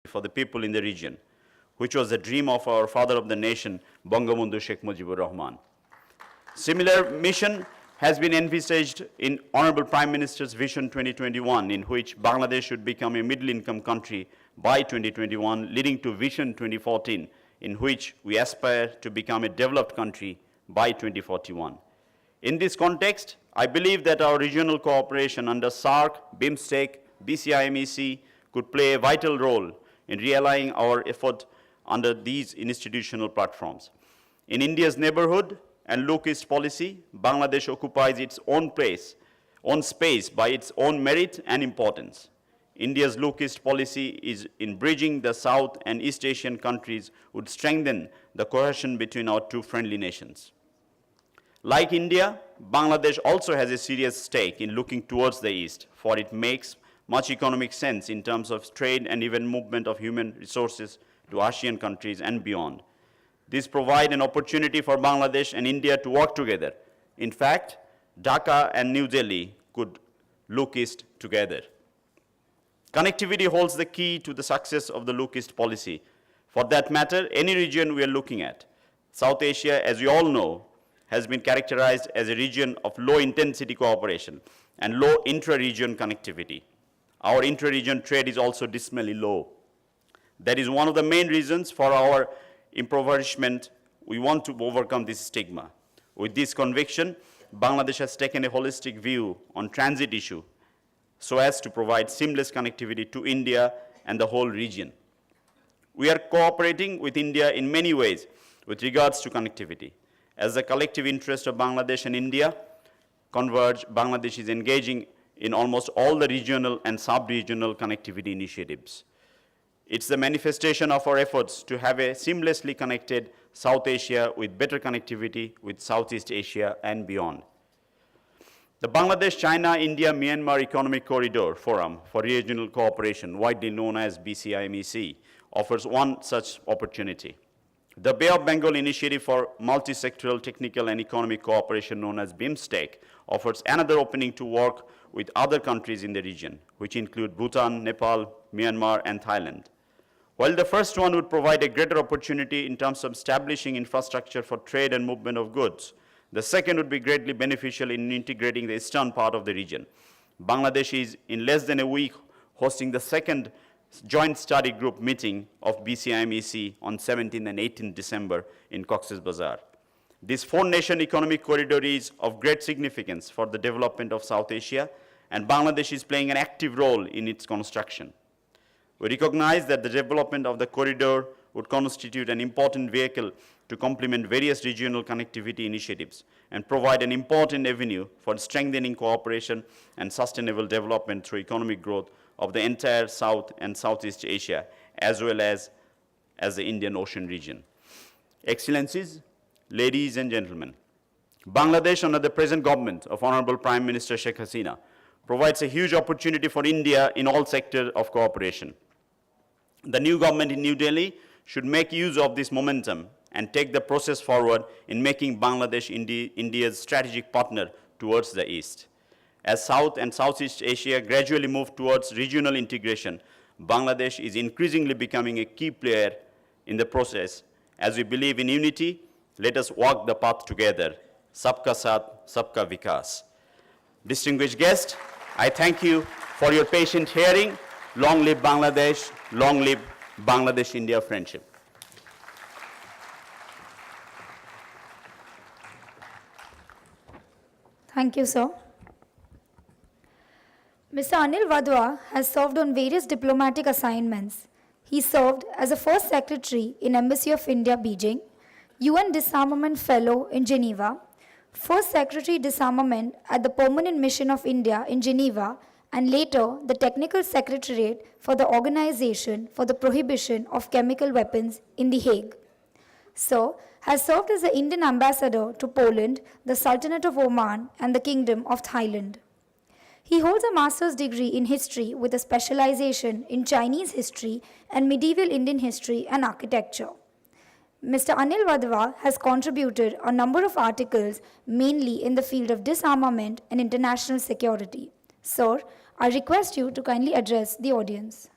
for the people in the region, which was the dream of our father of the nation, Bangabandhu Sheikh Mujibur Rahman. Similar mission has been envisaged in Honorable Prime Minister's Vision 2021, in which Bangladesh should become a middle-income country by 2021, leading to Vision 2014, in which we aspire to become a developed country by 2041. In this context, I believe that our regional cooperation under SAARC, BIMSTEC, BCIMEC could play a vital role in realigning our effort under these institutional platforms. In India's neighborhood and look-east policy, Bangladesh occupies its own space by its own merit and importance. India's look-east policy is in bridging the South and East Asian countries would strengthen the cohesion between our two friendly nations. Like India, Bangladesh also has a serious stake in looking towards the East, for it makes much economic sense in terms of trade and even movement of human resources to ASEAN countries and beyond. This provides an opportunity for Bangladesh and India to work together. In fact, Dhaka and New Delhi could look east together. Connectivity holds the key to the success of the look east policy. For that matter, any region we are looking at. South Asia, as you all know, has been characterized as a region of low-intensity cooperation and low intra-region connectivity. Our intra-region trade is also dismally low. That is one of the main reasons for our impoverishment. We want to overcome this stigma. With this conviction, Bangladesh has taken a holistic view on transit issue so as to provide seamless connectivity to India and the whole region. We are cooperating with India in many ways with regards to connectivity. As the collective interest of Bangladesh and India converge, Bangladesh is engaging in almost all the regional and sub-regional connectivity initiatives. It's the manifestation of our efforts to have a seamlessly connected South Asia with better connectivity with Southeast Asia and beyond. The Bangladesh-China-India-Myanmar Economic Corridor Forum for Regional Cooperation, widely known as BCIMEC, offers one such opportunity. The Bay of Bengal Initiative for Multi-Sectoral Technical and Economic Cooperation, known as BIMSTEC, offers another opening to work with other countries in the region, which include Bhutan, Nepal, Myanmar, and Thailand. While the first one would provide a greater opportunity in terms of establishing infrastructure for trade and movement of goods, the second would be greatly beneficial in integrating the eastern part of the region. Bangladesh is, in less than a week, hosting the second joint study group meeting of BCIMEC on 17th and 18th December in Cox's Bazar. This four-nation economic corridor is of great significance for the development of South Asia, and Bangladesh is playing an active role in its construction. We recognize that the development of the corridor would constitute an important vehicle to complement various regional connectivity initiatives and provide an important avenue for strengthening cooperation and sustainable development through economic growth of the entire South and Southeast Asia, as well as the Indian Ocean region. Excellencies, ladies and gentlemen, Bangladesh, under the present government of Honorable Prime Minister Sheikh Hasina, provides a huge opportunity for India in all sectors of cooperation. The new government in New Delhi should make use of this momentum and take the process forward in making Bangladesh India's strategic partner towards the East. As South and Southeast Asia gradually move towards regional integration, Bangladesh is increasingly becoming a key player in the process. As we believe in unity, let us walk the path together. Sabka Saath, Sabka Vikas. Distinguished guests, I thank you for your patient hearing. Long live Bangladesh, long live Bangladesh-India friendship. Thank you, sir. Mr. Anil Wadhwa has served on various diplomatic assignments. He served as a First Secretary in Embassy of India, Beijing, UN Disarmament Fellow in Geneva, First Secretary Disarmament at the Permanent Mission of India in Geneva, and later the Technical Secretariat for the Organization for the Prohibition of Chemical Weapons in The Hague. Sir has served as the Indian Ambassador to Poland, the Sultanate of Oman, and the Kingdom of Thailand. He holds a master's degree in history with a specialization in Chinese history and medieval Indian history and architecture. Mr. Anil Wadhwa has contributed a number of articles mainly in the field of disarmament and international security. Sir, I request you to kindly address the audience.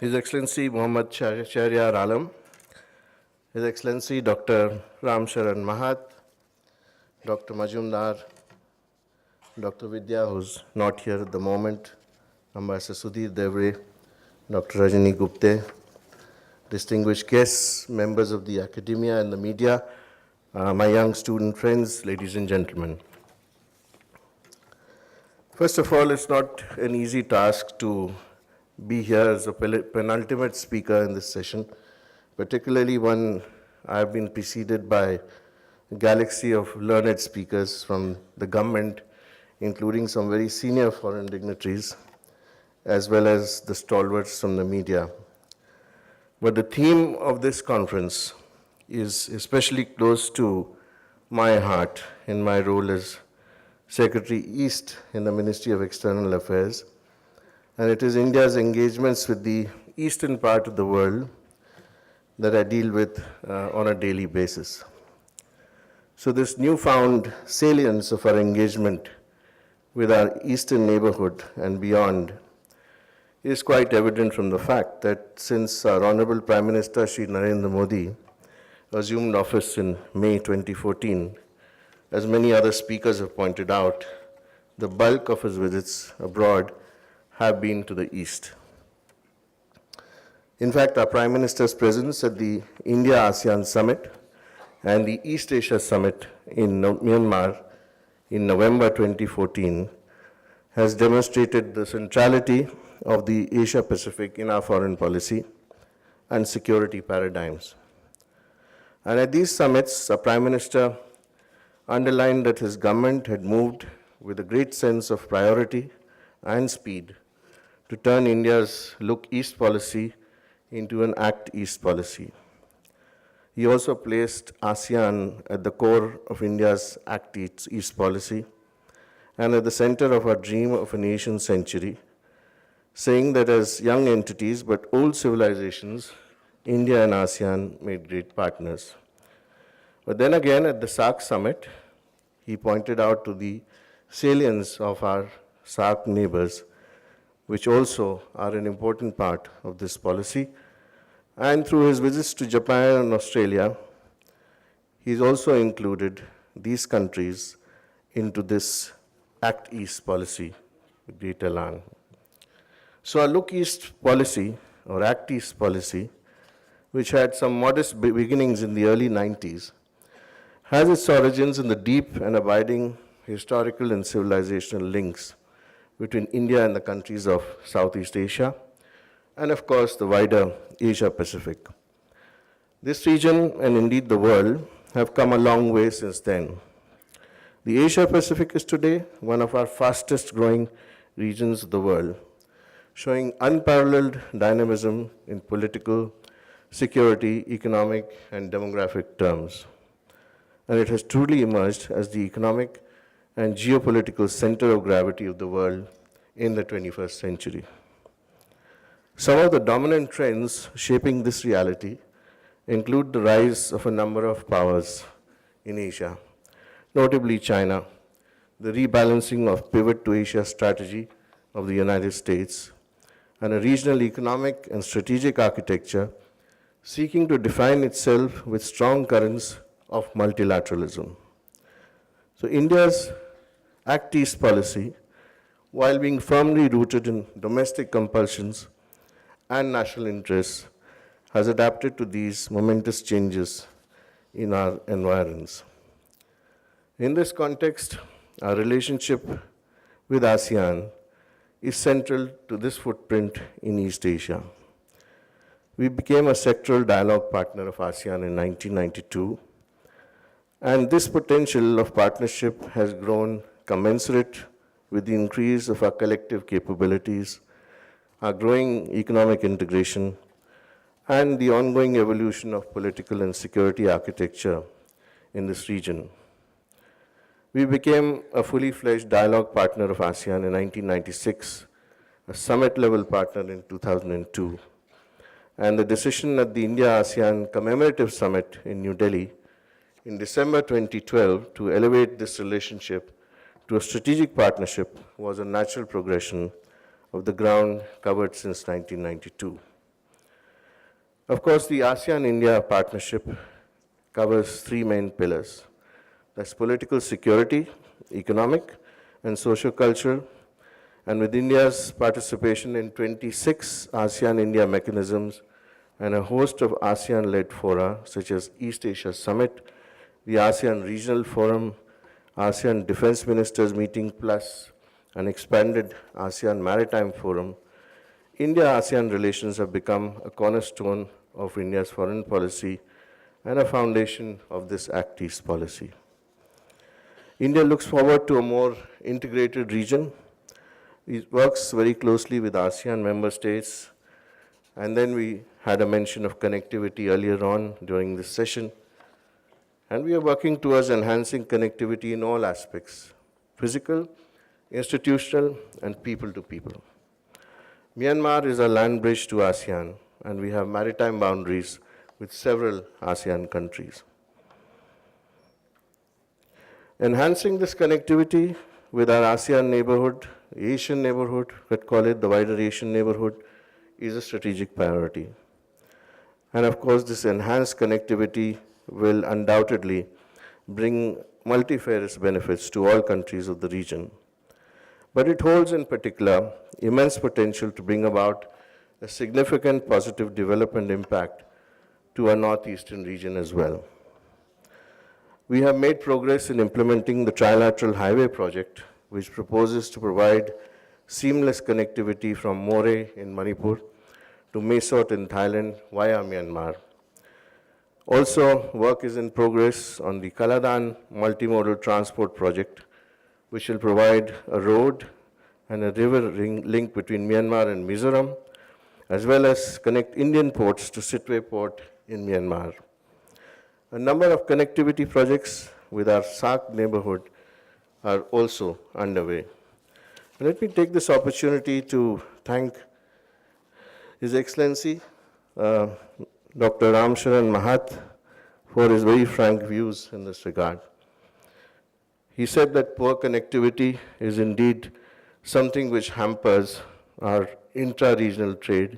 His Excellency Muhammad Shahryar Alam, His Excellency Dr. Ram Sharan Mahat, Dr. Majumdar, Dr. Vidya, who's not here at the moment, Ambassador Sudhir Devre, Dr. Rajani Gupte, distinguished guests, members of the academia and the media, my young student friends, ladies and gentlemen. First of all, it's not an easy task to be here as a penultimate speaker in this session, particularly when I've been preceded by a galaxy of learned speakers from the government, including some very senior foreign dignitaries, as well as the stalwarts from the media. But the theme of this conference is especially close to my heart in my role as Secretary East in the Ministry of External Affairs, and it is India's engagements with the eastern part of the world that I deal with on a daily basis. So this newfound salience of our engagement with our eastern neighborhood and beyond is quite evident from the fact that since our Honorable Prime Minister Shri Narendra Modi assumed office in May 2014, as many other speakers have pointed out, the bulk of his visits abroad have been to the east. In fact, our Prime Minister's presence at the India-ASEAN Summit and the East Asia Summit in Myanmar in November 2014 has demonstrated the centrality of the Asia-Pacific in our foreign policy and security paradigms. And at these summits, our Prime Minister underlined that his government had moved with a great sense of priority and speed to turn India's Look East policy into an Act East policy. He also placed ASEAN at the core of India's Act East policy and at the center of our dream of an Asian century, saying that as young entities but old civilizations, India and ASEAN made great partners. But then again, at the SAARC summit, he pointed out to the salience of our SAARC neighbors, which also are an important part of this policy. And through his visits to Japan and Australia, he's also included these countries into this Act East policy with great elan. So our Look East policy, or Act East policy, which had some modest beginnings in the early 90s, has its origins in the deep and abiding historical and civilizational links between India and the countries of Southeast Asia, and of course the wider Asia-Pacific. This region, and indeed the world, have come a long way since then. The Asia-Pacific is today one of our fastest growing regions of the world, showing unparalleled dynamism in political, security, economic, and demographic terms. And it has truly emerged as the economic and geopolitical center of gravity of the world in the 21st century. Some of the dominant trends shaping this reality include the rise of a number of powers in Asia, notably China, the rebalancing of pivot to Asia strategy of the United States, and a regional economic and strategic architecture seeking to define itself with strong currents of multilateralism. So India's Act East policy, while being firmly rooted in domestic compulsions and national interests, has adapted to these momentous changes in our environs. In this context, our relationship with ASEAN is central to this footprint in East Asia. We became a sectoral dialogue partner of ASEAN in 1992, and this potential of partnership has grown commensurate with the increase of our collective capabilities, our growing economic integration, and the ongoing evolution of political and security architecture in this region. We became a fully fledged dialogue partner of ASEAN in 1996, a summit-level partner in 2002, and the decision at the India-ASEAN Commemorative Summit in New Delhi in December 2012 to elevate this relationship to a strategic partnership was a natural progression of the ground covered since 1992. Of course, the ASEAN-India partnership covers three main pillars. That's political security, economic, and socio-cultural. And with India's participation in 26 ASEAN-India mechanisms and a host of ASEAN-led fora, such as East Asia Summit, the ASEAN Regional Forum, ASEAN Defense Ministers Meeting Plus, an expanded ASEAN Maritime Forum, India-ASEAN relations have become a cornerstone of India's foreign policy and a foundation of this Act East policy. India looks forward to a more integrated region. It works very closely with ASEAN member states. And then we had a mention of connectivity earlier on during this session. And we are working towards enhancing connectivity in all aspects, physical, institutional, and people to people. Myanmar is a land bridge to ASEAN, and we have maritime boundaries with several ASEAN countries. Enhancing this connectivity with our ASEAN neighborhood, Asian neighborhood, let's call it the wider Asian neighborhood, is a strategic priority. And of course, this enhanced connectivity will undoubtedly bring multifarious benefits to all countries of the region. But it holds in particular immense potential to bring about a significant positive development impact to our northeastern region as well. We have made progress in implementing the Trilateral Highway Project, which proposes to provide seamless connectivity from Moreh in Manipur to Mae in Thailand via Myanmar. Also, work is in progress on the Kaladan Multimodal Transport Project, which will provide a road and a river link between Myanmar and Mizoram, as well as connect Indian ports to Sitwe port in Myanmar. A number of connectivity projects with our SAARC neighborhood are also underway. Let me take this opportunity to thank His Excellency, Dr. Ram Sharan Mahat, for his very frank views in this regard. He said that poor connectivity is indeed something which hampers our intra-regional trade,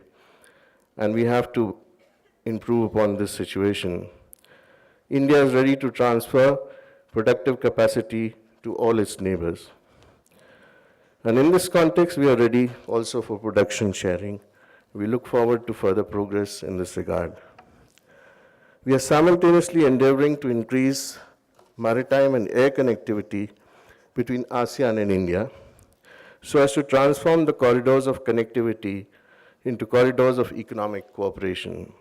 and we have to improve upon this situation. India is ready to transfer productive capacity to all its neighbors. And in this context, we are ready also for production sharing. We look forward to further progress in this regard. We are simultaneously endeavoring to increase maritime and air connectivity between ASEAN and India so as to transform the corridors of connectivity into corridors of economic cooperation.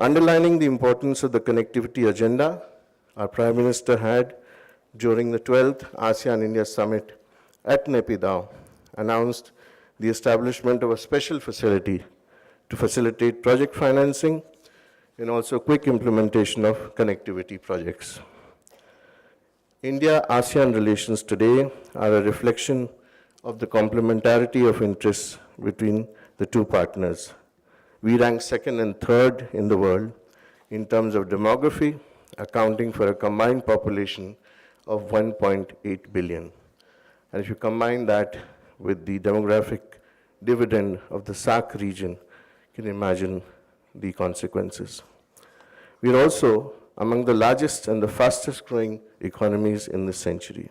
Underlining the importance of the connectivity agenda, our Prime Minister had, during the 12th ASEAN-India Summit at Naypyidaw, announced the establishment of a special facility to facilitate project financing and also quick implementation of connectivity projects. India-ASEAN relations today are a reflection of the complementarity of interests between the two partners. We rank second and third in the world in terms of demography, accounting for a combined population of 1.8 billion. And if you combine that with the demographic dividend of the SAARC region, you can imagine the consequences. We are also among the largest and the fastest growing economies in this century.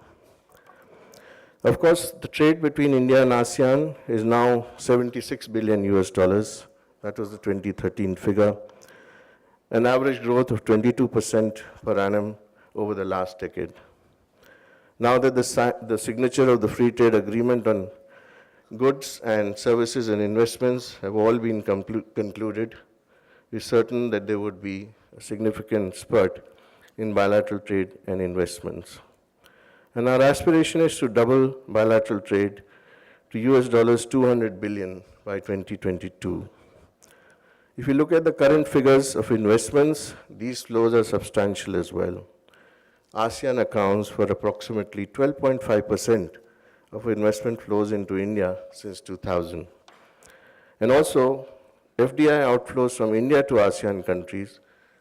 Of course, the trade between India and ASEAN is now $76 billion US. That was the 2013 figure. An average growth of 22% per annum over the last decade. Now that the signature of the Free Trade Agreement on goods and services and investments have all been concluded, we're certain that there would be a significant spurt in bilateral trade and investments. And our aspiration is to double bilateral trade to US $200 billion by 2022. If you look at the current figures of investments, these flows are substantial as well. ASEAN accounts for approximately 12.5% of investment flows into India since 2000. And also, FDI outflows from India to ASEAN countries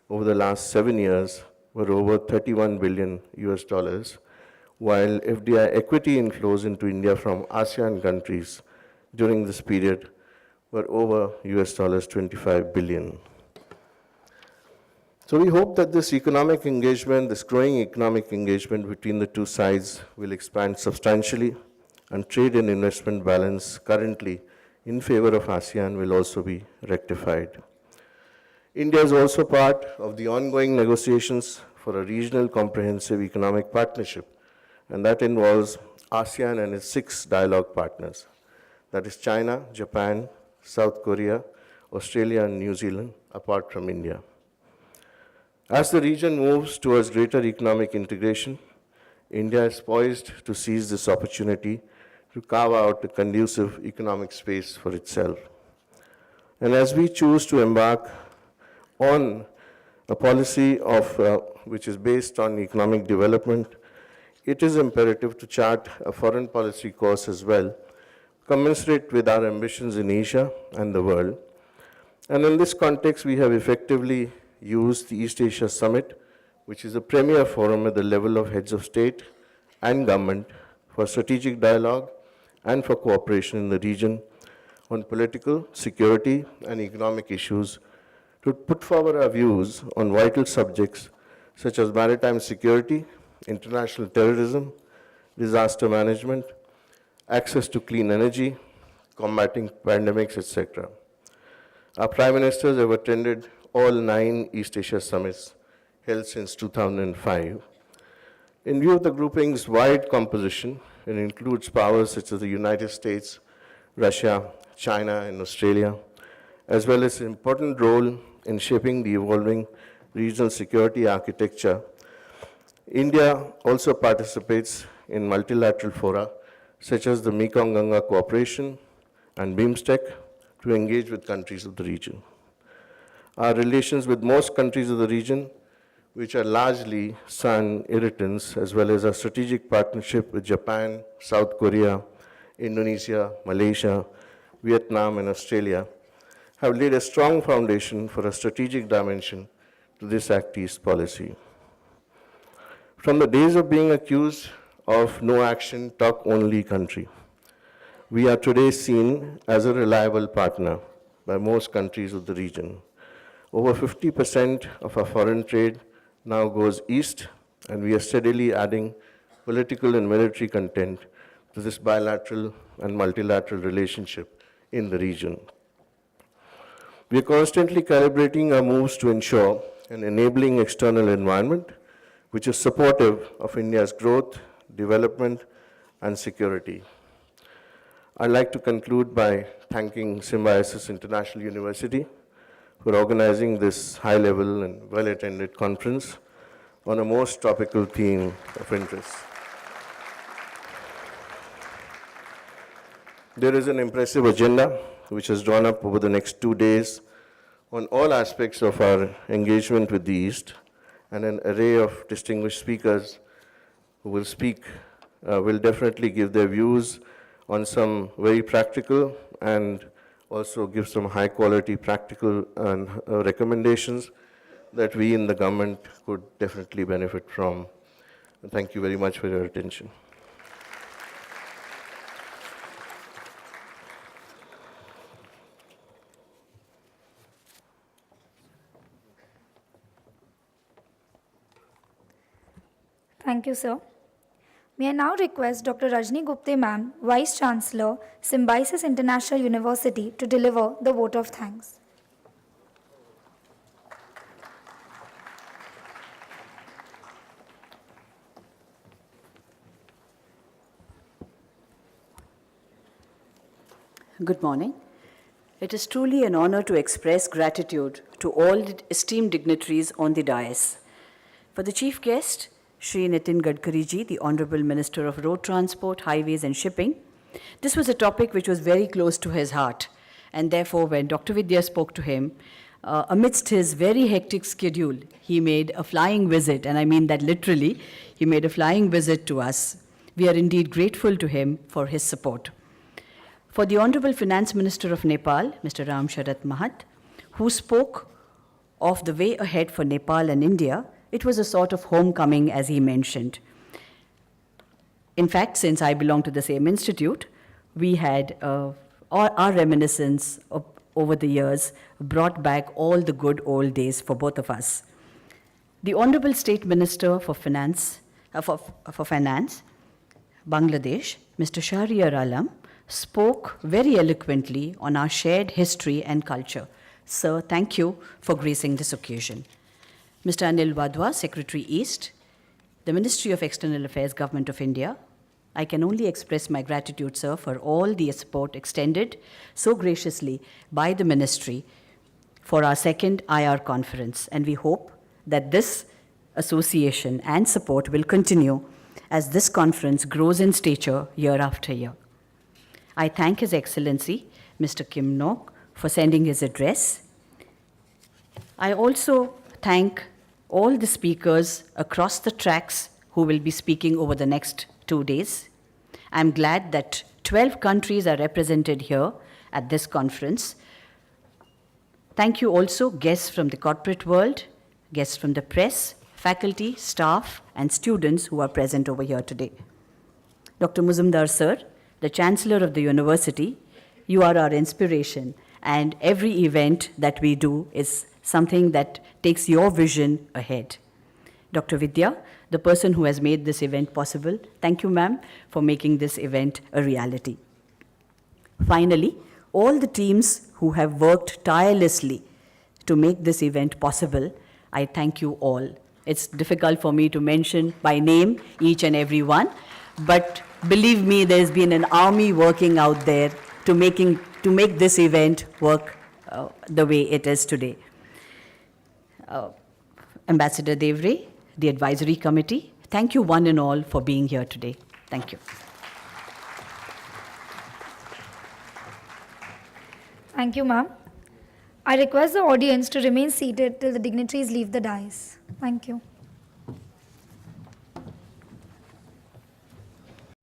over the last 7 years were over $31 billion US, while FDI equity inflows into India from ASEAN countries during this period were over US $25 billion. So we hope that this economic engagement, this growing economic engagement between the two sides will expand substantially, and trade and investment balance currently in favor of ASEAN will also be rectified. India is also part of the ongoing negotiations for a regional comprehensive economic partnership, and that involves ASEAN and its 6 dialogue partners. That is China, Japan, South Korea, Australia, and New Zealand, apart from India. As the region moves towards greater economic integration, India is poised to seize this opportunity to carve out a conducive economic space for itself. And as we choose to embark on a policy which is based on economic development, it is imperative to chart a foreign policy course as well, commensurate with our ambitions in Asia and the world. And in this context, we have effectively used the East Asia Summit, which is a premier forum at the level of heads of state and government for strategic dialogue and for cooperation in the region on political, security, and economic issues to put forward our views on vital subjects such as maritime security, international terrorism, disaster management, access to clean energy, combating pandemics, etc. Our Prime Ministers have attended all 9 East Asia summits held since 2005. In view of the grouping's wide composition, it includes powers such as the United States, Russia, China, and Australia, as well as an important role in shaping the evolving regional security architecture. India also participates in multilateral fora such as the Mekong-Ganga Cooperation and BIMSTEC to engage with countries of the region. Our relations with most countries of the region, which are largely sun irritants, as well as our strategic partnership with Japan, South Korea, Indonesia, Malaysia, Vietnam, and Australia, have laid a strong foundation for a strategic dimension to this Act East policy. From the days of being accused of no action, talk only country, we are today seen as a reliable partner by most countries of the region. Over 50% of our foreign trade now goes east, and we are steadily adding political and military content to this bilateral and multilateral relationship in the region. We are constantly calibrating our moves to ensure an enabling external environment which is supportive of India's growth, development, and security. I'd like to conclude by thanking Symbiosis International University for organizing this high-level and well-attended conference on a most topical theme of interest. There is an impressive agenda which is drawn up over the next 2 days on all aspects of our engagement with the East, and an array of distinguished speakers who will speak will definitely give their views on some very practical and also give some high-quality practical recommendations that we in the government could definitely benefit from. And thank you very much for your attention. Thank you, sir. May I now request Dr. Rajni Gupte ma'am, Vice Chancellor, Symbiosis International University, to deliver the vote of thanks. Good morning. It is truly an honor to express gratitude to all the esteemed dignitaries on the dais. For the chief guest, Shri Nitin Gadkari ji, the Honorable Minister of Road Transport, Highways and Shipping, this was a topic which was very close to his heart. And therefore, when Dr. Vidya spoke to him, amidst his very hectic schedule, he made a flying visit, and I mean that literally, he made a flying visit to us. We are indeed grateful to him for his support. For the Honorable Finance Minister of Nepal, Mr. Ram Sharat Mahat, who spoke of the way ahead for Nepal and India, it was a sort of homecoming, as he mentioned. In fact, since I belong to the same institute, we had our reminiscence over the years brought back all the good old days for both of us. The Honorable State Minister for Finance, Bangladesh, Mr. Shahriar Alam, spoke very eloquently on our shared history and culture. Sir, thank you for gracing this occasion. Mr. Anil Wadhwa, Secretary East, the Ministry of External Affairs, Government of India, I can only express my gratitude, sir, for all the support extended so graciously by the ministry for our second IR conference, and we hope that this association and support will continue as this conference grows in stature year after year. I thank His Excellency, Mr. Kim Nok, for sending his address. I also thank all the speakers across the tracks who will be speaking over the next 2 days. I'm glad that 12 countries are represented here at this conference. Thank you also, guests from the corporate world, guests from the press, faculty, staff, and students who are present over here today. Dr. Muzumdar sir, the Chancellor of the University, you are our inspiration, and every event that we do is something that takes your vision ahead. Dr. Vidya, the person who has made this event possible, thank you, ma'am, for making this event a reality. Finally, all the teams who have worked tirelessly to make this event possible, I thank you all. It's difficult for me to mention by name each and every one, but believe me, there's been an army working out there to make this event work the way it is today. Ambassador Devre, the advisory committee, thank you one and all for being here today. Thank you. Thank you, ma'am. I request the audience to remain seated till the dignitaries leave the dais. Thank you.